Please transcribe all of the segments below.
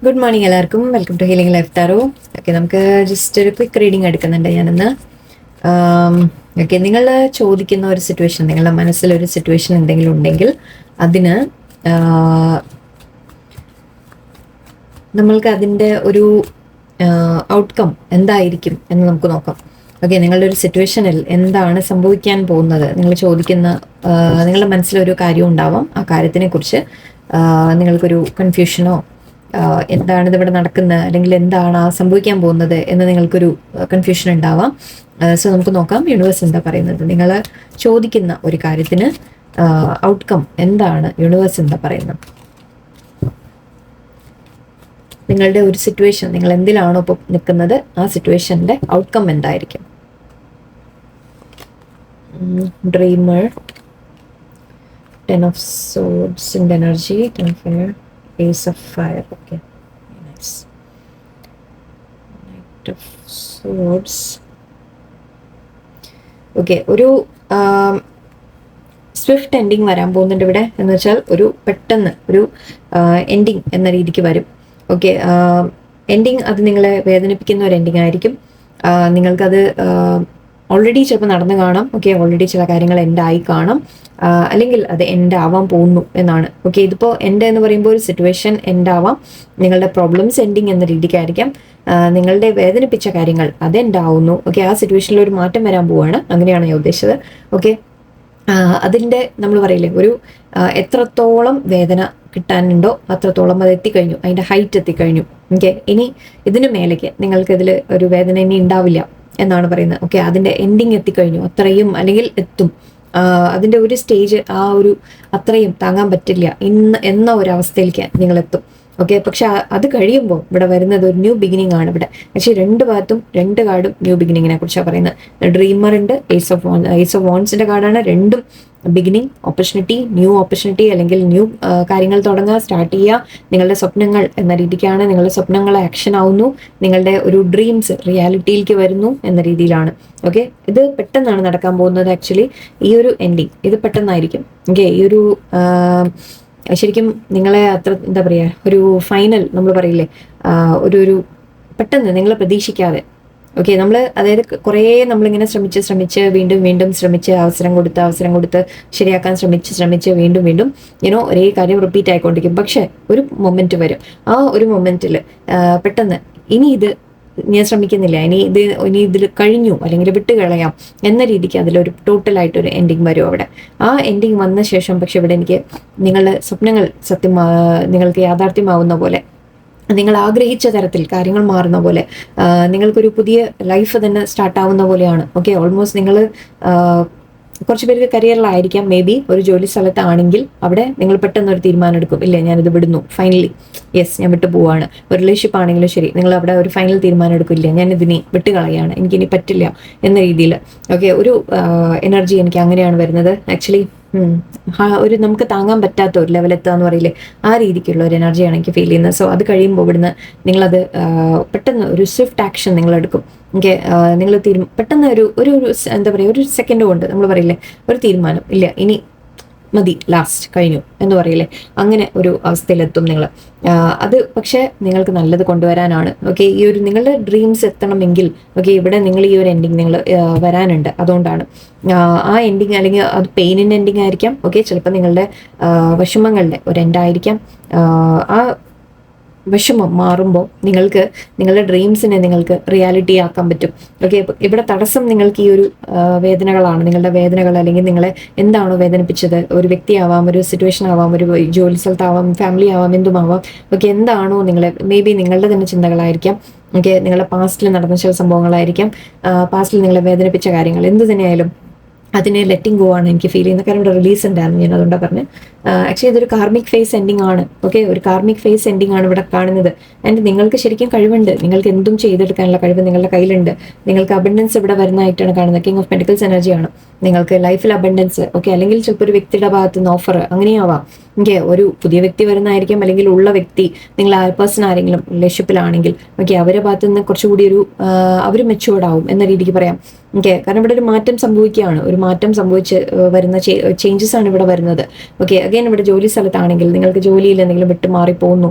Good morning എല്ലാവർക്കും. Welcome to healing life tarot. Okay, നമുക്ക് just ഒരു ക്വിക്ക് റീഡിംഗ് എടുക്കുന്നുണ്ട് ഞാനിന്ന്. ഓക്കെ, നിങ്ങൾ ചോദിക്കുന്ന ഒരു സിറ്റുവേഷൻ, നിങ്ങളുടെ മനസ്സിലൊരു സിറ്റുവേഷൻ എന്തെങ്കിലും ഉണ്ടെങ്കിൽ അതിന് നമ്മൾക്ക് അതിൻ്റെ ഒരു ഔട്ട്കം എന്തായിരിക്കും എന്ന് നമുക്ക് നോക്കാം. ഓക്കെ, നിങ്ങളുടെ ഒരു സിറ്റുവേഷനിൽ എന്താണ് സംഭവിക്കാൻ പോകുന്നത്, നിങ്ങൾ ചോദിക്കുന്ന നിങ്ങളുടെ മനസ്സിലൊരു കാര്യം ഉണ്ടാവാം. ആ കാര്യത്തിനെ കുറിച്ച് നിങ്ങൾക്കൊരു കൺഫ്യൂഷനോ എന്താണ് ഇതിവിടെ നടക്കുന്നത് അല്ലെങ്കിൽ എന്താണ് സംഭവിക്കാൻ പോകുന്നത് എന്ന് നിങ്ങൾക്കൊരു കൺഫ്യൂഷൻ ഉണ്ടാവാം. സോ നമുക്ക് നോക്കാം യൂണിവേഴ്സ് എന്താ പറയുന്നത്. നിങ്ങൾ ചോദിക്കുന്ന ഒരു കാര്യത്തിന് ഔട്ട്കം എന്താണ്, യൂണിവേഴ്സ് എന്താ പറയുന്നത്. നിങ്ങളുടെ ഒരു സിറ്റുവേഷൻ, നിങ്ങൾ എന്തിലാണോ ഇപ്പോൾ നിൽക്കുന്നത് ആ സിറ്റുവേഷൻ്റെ ഔട്ട്കം എന്തായിരിക്കും. Dreamer, 10 of swords in energy, 10 of fire, ace of fire. Okay, nice. Knight of swords. Okay, ഒരു സ്വിഫ്റ്റ് എൻഡിങ് വരാൻ പോകുന്നുണ്ട് ഇവിടെ. എന്ന് വെച്ചാൽ ഒരു പെട്ടെന്ന് ഒരു എൻഡിങ് എന്ന രീതിക്ക് വരും. ഓക്കെ, എൻഡിങ് അത് നിങ്ങളെ വേദനിപ്പിക്കുന്ന ഒരു എൻഡിങ് ആയിരിക്കും. നിങ്ങൾക്കത് ഓൾറെഡി ചിലപ്പോൾ നടന്നു കാണാം. ഓക്കെ, ഓൾറെഡി ചില കാര്യങ്ങൾ എൻഡ് ആയി കാണാം, അല്ലെങ്കിൽ അത് എൻഡ് ആവാൻ പോകുന്നു എന്നാണ്. ഓക്കെ, ഇതിപ്പോൾ എൻഡ് എന്ന് പറയുമ്പോൾ ഒരു സിറ്റുവേഷൻ എൻഡ് ആവാം, നിങ്ങളുടെ പ്രോബ്ലംസ് എൻഡിങ് എന്ന രീതിക്കായിരിക്കാം, നിങ്ങളുടെ വേദനിപ്പിച്ച കാര്യങ്ങൾ അത് എൻഡ് ആവുന്നു. ഓക്കെ, ആ സിറ്റുവേഷനിൽ ഒരു മാറ്റം വരാൻ പോവുകയാണ്, അങ്ങനെയാണ് ഞാൻ ഉദ്ദേശിച്ചത്. ഓക്കെ, അതിൻ്റെ നമ്മൾ പറയില്ലേ ഒരു എത്രത്തോളം വേദന കിട്ടാനുണ്ടോ അത്രത്തോളം അത് എത്തിക്കഴിഞ്ഞു, അതിൻ്റെ ഹൈറ്റ് എത്തിക്കഴിഞ്ഞു. ഓക്കെ, ഇനി ഇതിന് മേലേക്ക് നിങ്ങൾക്കിതിൽ ഒരു വേദന ഇനി ഉണ്ടാവില്ല എന്നാണ് പറയുന്നത്. ഓക്കെ, അതിൻ്റെ എൻഡിങ് എത്തിക്കഴിഞ്ഞു, അത്രയും അല്ലെങ്കിൽ എത്തും. അതിൻ്റെ ഒരു സ്റ്റേജ് ആ ഒരു അത്രയും താങ്ങാൻ പറ്റില്ല എന്ന ഒരു അവസ്ഥയിലേക്ക് നിങ്ങൾ എത്തും. ഓക്കെ, പക്ഷെ അത് കഴിയുമ്പോൾ ഇവിടെ വരുന്നത് ഒരു ന്യൂ ബിഗിനിങ് ആണ്. ഇവിടെ പക്ഷേ രണ്ട് ഭാഗത്തും രണ്ട് കാർഡും ന്യൂ ബിഗിനിങ്ങിനെ കുറിച്ചാണ് പറയുന്നത്. ഡ്രീമറുണ്ട്, ഏസ് ഓഫ് വോൺസിന്റെ കാർഡാണ്. രണ്ടും ബിഗിനിങ്, ഓപ്പർച്യൂണിറ്റി, ന്യൂ ഓപ്പർച്യൂണിറ്റി അല്ലെങ്കിൽ ന്യൂ കാര്യങ്ങൾ തുടങ്ങുക, സ്റ്റാർട്ട് ചെയ്യുക. നിങ്ങളുടെ സ്വപ്നങ്ങൾ എന്ന രീതിക്കാണ്. നിങ്ങളുടെ സ്വപ്നങ്ങൾ ആക്ഷൻ ആവുന്നു, നിങ്ങളുടെ ഒരു ഡ്രീംസ് റിയാലിറ്റിയിലേക്ക് വരുന്നു എന്ന രീതിയിലാണ്. ഓക്കെ, ഇത് പെട്ടെന്നാണ് നടക്കാൻ പോകുന്നത്. ആക്ച്വലി ഈ ഒരു എൻഡിങ് ഇത് പെട്ടെന്നായിരിക്കും. ഓക്കെ, ഈ ഒരു ശരിക്കും നിങ്ങളെ അത്ര എന്താ പറയുക ഒരു ഫൈനൽ നമ്മൾ പറയില്ലേ ഒരു പെട്ടെന്ന് നിങ്ങൾ പ്രതീക്ഷിക്കാതെ. ഓക്കെ, നമ്മൾ അതായത് കുറേ നമ്മളിങ്ങനെ ശ്രമിച്ച് വീണ്ടും വീണ്ടും ശ്രമിച്ച് അവസരം കൊടുത്ത് ശരിയാക്കാൻ ശ്രമിച്ച് വീണ്ടും ഒരേ കാര്യം റിപ്പീറ്റ് ആയിക്കൊണ്ടിരിക്കും. പക്ഷെ ഒരു മൊമെന്റ് വരും, ആ ഒരു മൊമെന്റിൽ പെട്ടെന്ന് ഇനി ഇത് ഞാൻ ശ്രമിക്കുന്നില്ല, ഇനി ഇതിൽ കഴിഞ്ഞു അല്ലെങ്കിൽ വിട്ട് കളയാം എന്ന രീതിക്ക് അതിലൊരു ടോട്ടലായിട്ടൊരു എൻഡിങ് വരും അവിടെ. ആ എൻഡിങ് വന്ന ശേഷം പക്ഷെ ഇവിടെ എനിക്ക് നിങ്ങളുടെ സ്വപ്നങ്ങൾ നിങ്ങൾക്ക് യാഥാർത്ഥ്യമാവുന്ന പോലെ, നിങ്ങൾ ആഗ്രഹിച്ച തരത്തിൽ കാര്യങ്ങൾ മാറുന്ന പോലെ, നിങ്ങൾക്കൊരു പുതിയ ലൈഫ് തന്നെ സ്റ്റാർട്ടാവുന്ന പോലെയാണ്. ഓക്കെ, ഓൾമോസ്റ്റ് നിങ്ങൾ കുറച്ച് പേർക്ക് കരിയറിലായിരിക്കാം, മേ ബി ഒരു ജോലി സ്ഥലത്താണെങ്കിൽ അവിടെ നിങ്ങൾ പെട്ടെന്ന് ഒരു തീരുമാനം എടുക്കും, ഇല്ല ഞാനിത് വിടുന്നു, ഫൈനലി യെസ് ഞാൻ വിട്ടു പോവാണ്. ഒരു റിലേഷൻഷിപ്പ് ആണെങ്കിലും ശരി, നിങ്ങൾ അവിടെ ഒരു ഫൈനൽ തീരുമാനം എടുക്കില്ല, ഞാൻ ഇതിനെ വിട്ട് കളയാണ്, എനിക്കിനി പറ്റില്ല എന്ന രീതിയിൽ. ഓക്കെ, ഒരു എനർജി എനിക്ക് അങ്ങനെയാണ് വരുന്നത് ആക്ച്വലി. ഒരു നമുക്ക് താങ്ങാൻ പറ്റാത്ത ഒരു ലെവലെത്തുക എന്ന് പറയില്ലേ, ആ രീതിക്കുള്ള ഒരു എനർജിയാണ് എനിക്ക് ഫീൽ ചെയ്യുന്നത്. സോ അത് കഴിയുമ്പോൾ ഇവിടുന്ന് നിങ്ങളത് പെട്ടെന്ന് ഒരു സ്വിഫ്റ്റ് ആക്ഷൻ നിങ്ങളെടുക്കും. ഓക്കെ, നിങ്ങൾ പെട്ടെന്ന് ഒരു എന്താ പറയുക ഒരു സെക്കൻഡ് കൊണ്ട് നമ്മൾ പറയില്ലേ ഒരു തീരുമാനം, ഇല്ല ഇനി മതി, ലാസ്റ്റ് കഴിഞ്ഞു എന്ന് പറയില്ലേ, അങ്ങനെ ഒരു അവസ്ഥയിലെത്തും നിങ്ങൾ. അത് പക്ഷേ നിങ്ങൾക്ക് നല്ലത് കൊണ്ടുവരാനാണ്. ഓക്കെ, ഈ ഒരു നിങ്ങളുടെ ഡ്രീംസ് എത്തണമെങ്കിൽ ഓക്കെ ഇവിടെ നിങ്ങൾ ഈ ഒരു എൻഡിങ് നിങ്ങൾ വരാനുണ്ട്. അതുകൊണ്ടാണ് ആ എൻഡിങ്, അല്ലെങ്കിൽ അത് പെയിനിൻ്റെ എൻഡിങ് ആയിരിക്കാം. ഓക്കെ, ചിലപ്പോൾ നിങ്ങളുടെ വിഷമങ്ങളുടെ ഒരു എൻഡായിരിക്കാം. ആ വിഷമം മാറുമ്പോൾ നിങ്ങൾക്ക് നിങ്ങളുടെ ഡ്രീംസിനെ നിങ്ങൾക്ക് റിയാലിറ്റി ആക്കാൻ പറ്റും. ഓക്കെ, ഇവിടെ തടസ്സം നിങ്ങൾക്ക് ഈ ഒരു വേദനകളാണ്, നിങ്ങളുടെ വേദനകൾ അല്ലെങ്കിൽ നിങ്ങളെ എന്താണോ വേദനിപ്പിച്ചത്, ഒരു വ്യക്തിയാവാം, ഒരു സിറ്റുവേഷൻ ആവാം, ഒരു ജോലി സ്ഥലത്താവാം, ഫാമിലി ആവാം, എന്തുമാവാം. ഓക്കെ, എന്താണോ നിങ്ങളെ മേ ബി നിങ്ങളുടെ തന്നെ ചിന്തകളായിരിക്കാം. ഓക്കെ, നിങ്ങളുടെ പാസ്റ്റിൽ നടന്ന ചില സംഭവങ്ങളായിരിക്കാം, പാസ്റ്റിൽ നിങ്ങളെ വേദനിപ്പിച്ച കാര്യങ്ങൾ എന്ത് തന്നെയായാലും അതിനെ ലെറ്റിംഗ് ഗോ ആണ് എനിക്ക് ഫീൽ ചെയ്യുന്നത്. കാരണം ഇവിടെ റിലീസ് ഉണ്ടായിരുന്നു, ഞാൻ അതുകൊണ്ടാണ് പറഞ്ഞത്. ആക്ച്വലി ഇതൊരു കാർമിക് ഫേസ് എൻഡിങ് ആണ്. ഓക്കെ, ഒരു കാർമിക് ഫേസ് എൻഡിങ് ആണ് ഇവിടെ കാണുന്നത്. ആൻഡ് നിങ്ങൾക്ക് ശരിക്കും കഴിവുണ്ട്, നിങ്ങൾക്ക് എന്തും ചെയ്തെടുക്കാനുള്ള കഴിവ് നിങ്ങളുടെ കയ്യിലുണ്ട്. നിങ്ങൾക്ക് അബണ്ടൻസ് ഇവിടെ വരുന്നതായിട്ടാണ് കാണുന്നത്. കിങ് ഓഫ് പെന്റിക്കിൾസ് എനർജിയാണ്. നിങ്ങൾക്ക് ലൈഫിൽ അബണ്ടൻസ്. ഓക്കെ, അല്ലെങ്കിൽ ചിലപ്പോൾ ഒരു വ്യക്തിയുടെ ഭാഗത്ത് നിന്ന് ഓഫർ അങ്ങനെയാവാം. ഓക്കെ, ഒരു പുതിയ വ്യക്തി വരുന്നതായിരിക്കും, അല്ലെങ്കിൽ ഉള്ള വ്യക്തി നിങ്ങൾ ആ പേഴ്സൺ ആരെങ്കിലും റിലേഷൻഷിപ്പിലാണെങ്കിൽ ഓക്കെ അവരുടെ ഭാഗത്ത് നിന്ന് കുറച്ചുകൂടി ഒരു അവർ മെച്ചുവേർഡ് ആവും എന്ന രീതിക്ക് പറയാം. ഓക്കെ. കാരണം ഇവിടെ ഒരു മാറ്റം സംഭവിക്കുകയാണ്, ഒരു മാറ്റം സംഭവിച്ച് വരുന്ന ചേഞ്ചസ് ആണ് ഇവിടെ വരുന്നത്. ഓക്കെ. അഗൈൻ ഇവിടെ ജോലി സ്ഥലത്താണെങ്കിൽ നിങ്ങൾക്ക് ജോലിയിൽ എന്തെങ്കിലും വിട്ട് മാറി പോകുന്നു,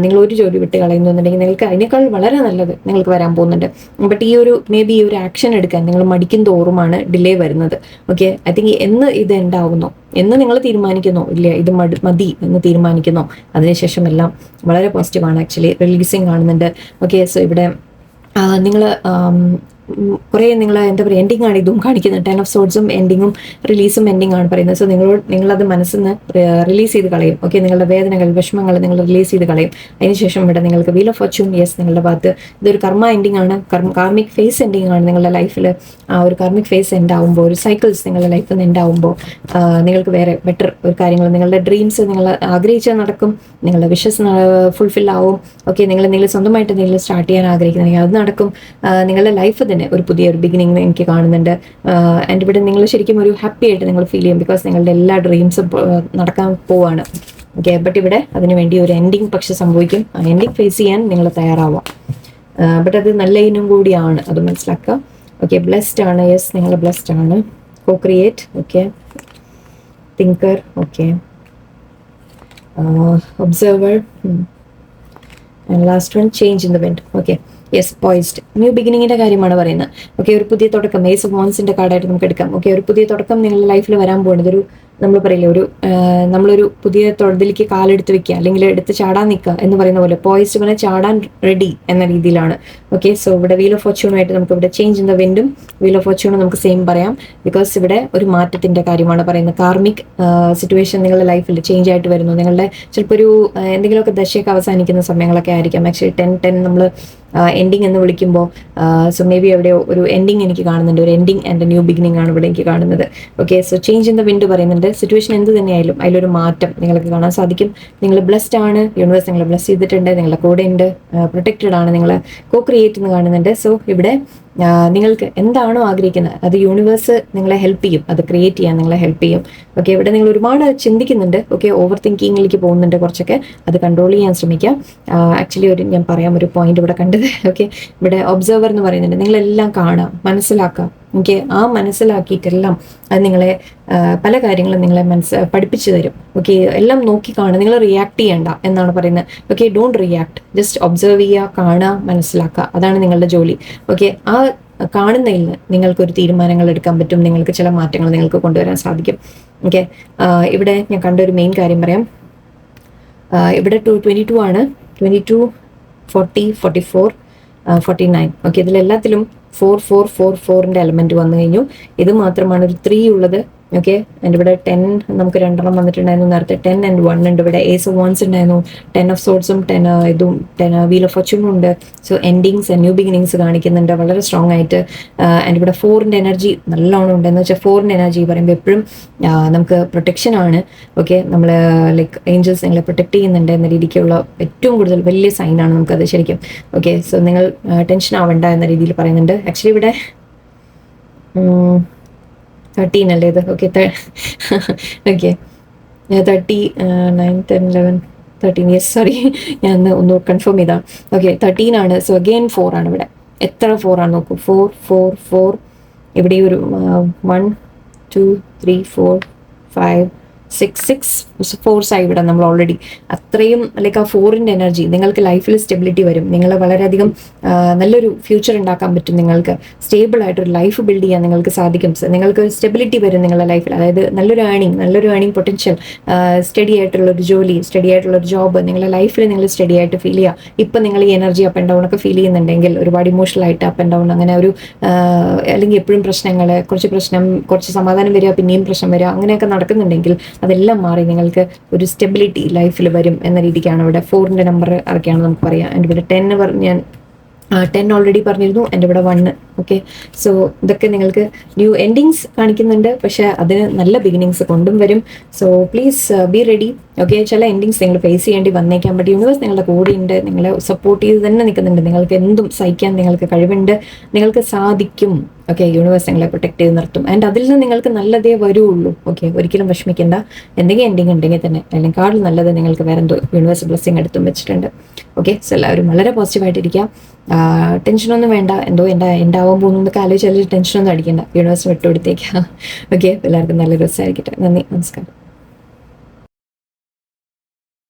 നിങ്ങൾ ഒരു ജോലി വിട്ട് കളയുന്നു എന്നുണ്ടെങ്കിൽ നിങ്ങൾക്ക് അതിനേക്കാൾ വളരെ നല്ലത് നിങ്ങൾക്ക് വരാൻ പോകുന്നുണ്ട്. ബട്ട് ഈ ഒരു മേ ബി ഈ ഒരു ആക്ഷൻ എടുക്കാൻ നിങ്ങൾ മടിക്കും തോറുമാണ് ഡിലേ വരുന്നത്. ഓക്കെ. ഐ തിങ്ക് എന്ന് ഇത് ഉണ്ടാവുന്നു, എന്ന് നിങ്ങൾ തീരുമാനിക്കുന്നു, ഇല്ല ഇത് മതി എന്ന് തീരുമാനിക്കുന്നു, അതിനുശേഷം എല്ലാം വളരെ പോസിറ്റീവാണ്. ആക്ച്വലി റിലീസിങ് കാണുന്നുണ്ട്. ഓക്കെ. സോ ഇവിടെ നിങ്ങൾ കുറേ നിങ്ങൾ എന്താ പറയുക, എൻഡിങ് ആണ് ഇതും കാണിക്കുന്നത്. 10 of Swords എൻഡിങ്ങും റിലീസും എൻഡിങ് ആണ് പറയുന്നത്. സോ നിങ്ങളത് മനസ്സിൽ നിന്ന് റിലീസ് ചെയ്ത് കളയും. ഓക്കെ. നിങ്ങളുടെ വേദനകൾ, വിഷമങ്ങൾ നിങ്ങൾ റിലീസ് ചെയ്ത് കളയും. അതിനുശേഷം ഇവിടെ നിങ്ങൾക്ക് വീൽ ഓഫ് ഫോർച്യൂൺ, യെസ് നിങ്ങളുടെ ഭാഗത്ത് ഇതൊരു കർമ്മ എൻഡിങ് ആണ്, കാർമിക് ഫേസ് എൻഡിങ് ആണ്. നിങ്ങളുടെ ലൈഫിൽ ആ ഒരു കാർമിക് ഫേസ് എൻഡ് ആവുമ്പോൾ, ഒരു സൈക്കിൾസ് നിങ്ങളുടെ ലൈഫിൽ നിന്ന് എൻഡ് ആവുമ്പോൾ നിങ്ങൾക്ക് വേറെ ബെറ്റർ ഒരു കാര്യങ്ങൾ, നിങ്ങളുടെ ഡ്രീംസ് നിങ്ങൾ ആഗ്രഹിച്ചാൽ നടക്കും, നിങ്ങളുടെ വിഷസ് ഫുൾഫിൽ ആവും. ഓക്കെ. നിങ്ങൾ എന്തെങ്കിലും സ്വന്തമായിട്ട് എന്തെങ്കിലും സ്റ്റാർട്ട് ചെയ്യാൻ ആഗ്രഹിക്കുന്നെങ്കിൽ അത് നടക്കും. നിങ്ങളുടെ ലൈഫ് തന്നെ ഒരു പുതിയൊരു ബിഗിനിങ് എനിക്ക് കാണുന്നുണ്ട്. ആൻഡ് ഇവിടെ നിങ്ങൾ ശരിക്കും ഒരു ഹാപ്പി ആയിട്ട് നിങ്ങൾ ഫീൽ ചെയ്യും, ബിക്കോസ് നിങ്ങളുടെ എല്ലാ ഡ്രീംസും നടക്കാൻ പോവാണ്. ഓക്കെ. ബട്ട് ഇവിടെ അതിനു വേണ്ടി ഒരു എൻഡിങ് പക്ഷെ സംഭവിക്കും. ആ എൻഡിങ് ഫേസ് ചെയ്യാൻ നിങ്ങൾ തയ്യാറാവാം. ബട്ട് അത് നല്ല ഇനം കൂടിയാണ്, അത് മനസ്സിലാക്കുക. ഓക്കെ. ബ്ലെസ്ഡ് ആണ്, യെസ് നിങ്ങൾ ബ്ലെസ്ഡ് ആണ്. Co create, okay. Thinker, okay. Observer, and last one change in the wind. Okay. Yes, poised, new ബിഗിനിങ്ങിന്റെ കാര്യമാണ് പറയുന്നത്. ഓക്കെ. ഒരു പുതിയ തുടക്കം, ഏസ് ഓഫ് വാൻസിന്റെ കാർഡായിട്ട് നമുക്ക് എടുക്കാം. ഓക്കെ. ഒരു പുതിയ തുടക്കം നിങ്ങളുടെ ലൈഫിൽ വരാൻ പോകുന്നത്, ഒരു നമ്മൾ പറയില്ലേ, നമ്മളൊരു പുതിയ തൊഴിലേക്ക് കാലെടുത്ത് വെക്കുക, അല്ലെങ്കിൽ എടുത്ത് ചാടാൻ നിൽക്കുക എന്ന് പറയുന്ന പോലെ, പോയിസ്റ്റ് പറഞ്ഞാൽ ചാടാൻ റെഡി എന്ന രീതിയിലാണ്. ഓക്കെ. സോ ഇവിടെ വീൽ ഓഫ് ഫോർച്യൂണായിട്ട് നമുക്ക് ഇവിടെ ചേഞ്ച് ഇൻ ദ വിൻഡും വീൽ ഓഫ് ഫോർച്യൂണും നമുക്ക് സെയിം പറയാം, ബിക്കോസ് ഇവിടെ ഒരു മാറ്റത്തിന്റെ കാര്യമാണ് പറയുന്നത്. കാർമിക് സിറ്റുവേഷൻ നിങ്ങളുടെ ലൈഫിൽ ചേഞ്ച് ആയിട്ട് വരുന്നു. നിങ്ങളുടെ ചിലപ്പോൾ ഒരു എന്തെങ്കിലുമൊക്കെ ദശയൊക്കെ അവസാനിക്കുന്ന സമയങ്ങളൊക്കെ ആയിരിക്കാം. ആക്ച്വലി 10 നമ്മൾ എൻഡിങ് എന്ന് വിളിക്കുമ്പോൾ, സോ മേ ബി എവിടെയോ ഒരു എൻഡിങ് എനിക്ക് കാണുന്നുണ്ട്, ഒരു എൻഡിങ് ആൻഡ് ന്യൂ ബിഗിനിങ് ആണ് ഇവിടെ എനിക്ക് കാണുന്നത്. Okay. So change in the wind പറയുന്നുണ്ട്. സിറ്റുവേഷൻ എന്ത് തന്നെയായാലും അതിലൊരു മാറ്റം നിങ്ങൾക്ക് കാണാൻ സാധിക്കും. നിങ്ങൾ ബ്ലെസ്ഡ് ആണ്, യൂണിവേഴ്സ് നിങ്ങളെ ബ്ലെസ് ചെയ്തിട്ടുണ്ട്, നിങ്ങളുടെ കൂടെ ഉണ്ട്, പ്രൊട്ടക്റ്റഡ് ആണ്, നിങ്ങൾ കോ ക്രിയേറ്റ് എന്ന് കാണുന്നുണ്ട്. സോ ഇവിടെ നിങ്ങൾക്ക് എന്താണോ ആഗ്രഹിക്കുന്നത് അത് യൂണിവേഴ്സ് നിങ്ങളെ ഹെൽപ്പ് ചെയ്യും, അത് ക്രിയേറ്റ് ചെയ്യാൻ നിങ്ങളെ ഹെൽപ്പ് ചെയ്യും. ഓക്കെ. ഇവിടെ നിങ്ങൾ ഒരുപാട് ചിന്തിക്കുന്നുണ്ട്. ഓക്കെ. ഓവർ തിങ്കിങ്ങിലേക്ക് പോകുന്നുണ്ട് കുറച്ചൊക്കെ, അത് കൺട്രോൾ ചെയ്യാൻ ശ്രമിക്കാം. ആക്ച്വലി ഞാൻ പറയാം ഒരു പോയിന്റ് ഇവിടെ കണ്ടത്. ഓക്കെ. ഇവിടെ ഒബ്സർവർ എന്ന് പറയുന്നുണ്ട്. നിങ്ങളെല്ലാം കാണാം, മനസ്സിലാക്കാം. ഓക്കെ. ആ മനസ്സിലാക്കിയിട്ടെല്ലാം അത് നിങ്ങളെ പല കാര്യങ്ങളും നിങ്ങളെ പഠിപ്പിച്ചു തരും. ഓക്കെ. എല്ലാം നോക്കി കാണുക, നിങ്ങൾ റിയാക്ട് ചെയ്യണ്ട എന്നാണ് പറയുന്നത്. Okay. Don't react, just observe ചെയ്യുക, കാണുക, മനസ്സിലാക്കുക, അതാണ് നിങ്ങളുടെ ജോലി. ഓക്കെ. ആ കാണുന്നതിൽ നിങ്ങൾക്കൊരു തീരുമാനങ്ങൾ എടുക്കാൻ പറ്റും, നിങ്ങൾക്ക് ചില മാറ്റങ്ങൾ നിങ്ങൾക്ക് കൊണ്ടുവരാൻ സാധിക്കും. ഓക്കെ. ഇവിടെ ഞാൻ കണ്ട ഒരു മെയിൻ കാര്യം പറയാം. ഇവിടെ 22 ആണ്, 22, 40, 44, 49. ഓക്കെ. ഇതിലെല്ലാത്തിലും 4 എലമെന്റ് വന്നു കഴിഞ്ഞു. ഇത് മാത്രമാണ് ഒരു 3 ഉള്ളത്. ഓക്കെ. ആൻഡ് ഇവിടെ 10 നമുക്ക് 2 വന്നിട്ടുണ്ടായിരുന്നു നേരത്തെ. 10 and 1 ഉണ്ട് ഇവിടെ. ഏസ് ഓഫ് വാൻസ് ഉണ്ടായിരുന്നു, 10 of Swords 10 വീൽ ഓഫ് ഫോർച്യൂണും ഉണ്ട്. So endings and new beginnings കാണിക്കുന്നുണ്ട് വളരെ സ്ട്രോങ് ആയിട്ട്. ആൻഡ് ഇവിടെ 4 എനർജി നല്ലോണം ഉണ്ട്. എന്ന് വെച്ചാൽ 4 എനർജി പറയുമ്പോൾ എപ്പോഴും നമുക്ക് പ്രൊട്ടക്ഷൻ ആണ്. ഓക്കെ. നമ്മൾ ലൈക്ക് ഏഞ്ചൽസ് നിങ്ങളെ പ്രൊട്ടക്ട് ചെയ്യുന്നുണ്ട് എന്ന രീതിക്കുള്ള ഏറ്റവും കൂടുതൽ വലിയ സൈനാണ് നമുക്കത് ശരിക്കും. ഓക്കെ. സോ നിങ്ങൾ ടെൻഷൻ ആവണ്ട എന്ന രീതിയിൽ പറയുന്നുണ്ട്. ആക്ച്വലി ഇവിടെ 13 അല്ലേ ഇത്? ഓക്കെ. ഓക്കെ. 30, 9, 10, 11, 13. യെസ്, സോറി, ഞാൻ ഒന്ന് കൺഫേം ചെയ്താൽ. ഓക്കെ. 13 ആണ്. സോ അഗെയിൻ 4 ആണ് ഇവിടെ. എത്ര 4 ആണ് നോക്കൂ. 4, 4, 4. ഇവിടെ ഒരു 1, 2, 3, 4, 5, 6 ഫോഴ്സ് ആയി ഇവിടെ നമ്മൾ ഓൾറെഡി. അത്രയും ലൈക്ക് ആ 4ന്റെ എനർജി നിങ്ങൾക്ക് ലൈഫിൽ സ്റ്റെബിലിറ്റി വരും. നിങ്ങൾ വളരെയധികം നല്ലൊരു ഫ്യൂച്ചർ ഉണ്ടാക്കാൻ പറ്റും. നിങ്ങൾക്ക് സ്റ്റേബിൾ ആയിട്ടൊരു ലൈഫ് ബിൽഡ് ചെയ്യാൻ നിങ്ങൾക്ക് സാധിക്കും. നിങ്ങൾക്ക് ഒരു സ്റ്റെബിലിറ്റി വരും നിങ്ങളുടെ ലൈഫിൽ. അതായത് നല്ലൊരു ഏണിംഗ് പൊട്ടൻഷ്യൽ, സ്റ്റഡി ആയിട്ടുള്ളൊരു ജോലി, സ്റ്റഡി ആയിട്ടുള്ളൊരു ജോബ് നിങ്ങളുടെ ലൈഫിൽ നിങ്ങൾ സ്റ്റഡി ആയിട്ട് ഫീൽ ചെയ്യുക. ഇപ്പം നിങ്ങൾ ഈ എനർജി അപ്പ് ആൻഡ് ഡൗൺ ഒക്കെ ഫീൽ ചെയ്യുന്നുണ്ടെങ്കിൽ, ഒരുപാട് ഇമോഷണൽ ആയിട്ട് അപ്പ് ആൻഡ് ഡൗൺ, അങ്ങനെ ഒരു അല്ലെങ്കിൽ എപ്പോഴും പ്രശ്നങ്ങൾ, കുറച്ച് സമാധാനം വരിക, പിന്നെയും പ്രശ്നം വരിക, അങ്ങനെയൊക്കെ നടക്കുന്നുണ്ടെങ്കിൽ അതെല്ലാം മാറി നിങ്ങൾക്ക് ഒരു സ്റ്റെബിലിറ്റി ലൈഫിൽ വരും എന്ന രീതിക്കാണ് ഇവിടെ 4ന്റെ നമ്പർ ഇറക്കിയാണ് നമുക്ക് പറയാം. ആൻഡ് ഇവിടെ 10 ഞാൻ 10 ഓൾറെഡി പറഞ്ഞിരുന്നു. എൻ്റെ ഇവിടെ 1. ഓക്കെ. സോ ഇതൊക്കെ നിങ്ങൾക്ക് ന്യൂ എൻഡിങ്സ് കാണിക്കുന്നുണ്ട്, പക്ഷെ അതിന് നല്ല ബിഗിനിങ്സ് കൊണ്ടും വരും. So please be ready. Okay. ചില എൻഡിങ്സ് നിങ്ങൾ ഫേസ് ചെയ്യേണ്ടി വന്നേക്കാൻ, ബട്ട് യൂണിവേഴ്സ് നിങ്ങളുടെ കൂടെ ഉണ്ട്, നിങ്ങളെ സപ്പോർട്ട് ചെയ്ത് തന്നെ നിൽക്കുന്നുണ്ട്. നിങ്ങൾക്ക് എന്തും സഹിക്കാൻ നിങ്ങൾക്ക് കഴിവുണ്ട്, നിങ്ങൾക്ക് സാധിക്കും. ഓക്കെ. യൂണിവേഴ്സ് നിങ്ങളെ പ്രൊട്ടക്ട് ചെയ്ത് നിർത്തും. ആൻഡ് അതിൽ നിന്ന് നിങ്ങൾക്ക് നല്ലതേ വരുള്ളൂ. ഓക്കെ. ഒരിക്കലും വിഷമിക്കേണ്ട. എന്തെങ്കിലും എൻഡിങ് ഉണ്ടെങ്കിൽ തന്നെ അതിനേക്കാൾ നല്ലത് നിങ്ങൾക്ക് വേറെ എന്തോ യൂണിവേഴ്സ് ബ്ലെസ്സിങ് എടുത്തും വെച്ചിട്ടുണ്ട്. ഓക്കെ. സോ എല്ലാവരും വളരെ പോസിറ്റീവായിട്ടിരിക്കുക, ടെൻഷനൊന്നും വേണ്ട. എന്തോ ഉണ്ടാവാൻ എന്താവാൻ പോകുന്നതൊക്കെ ആലോചിച്ച് ടെൻഷനൊന്നും അടിക്കണ്ട, യൂണിവേഴ്സ് വിട്ടുകൊടുത്തേക്കാം. ഓക്കെ, എല്ലാവർക്കും നല്ലൊരു ദിവസമായിരിക്കട്ടെ. നന്ദി, നമസ്കാരം.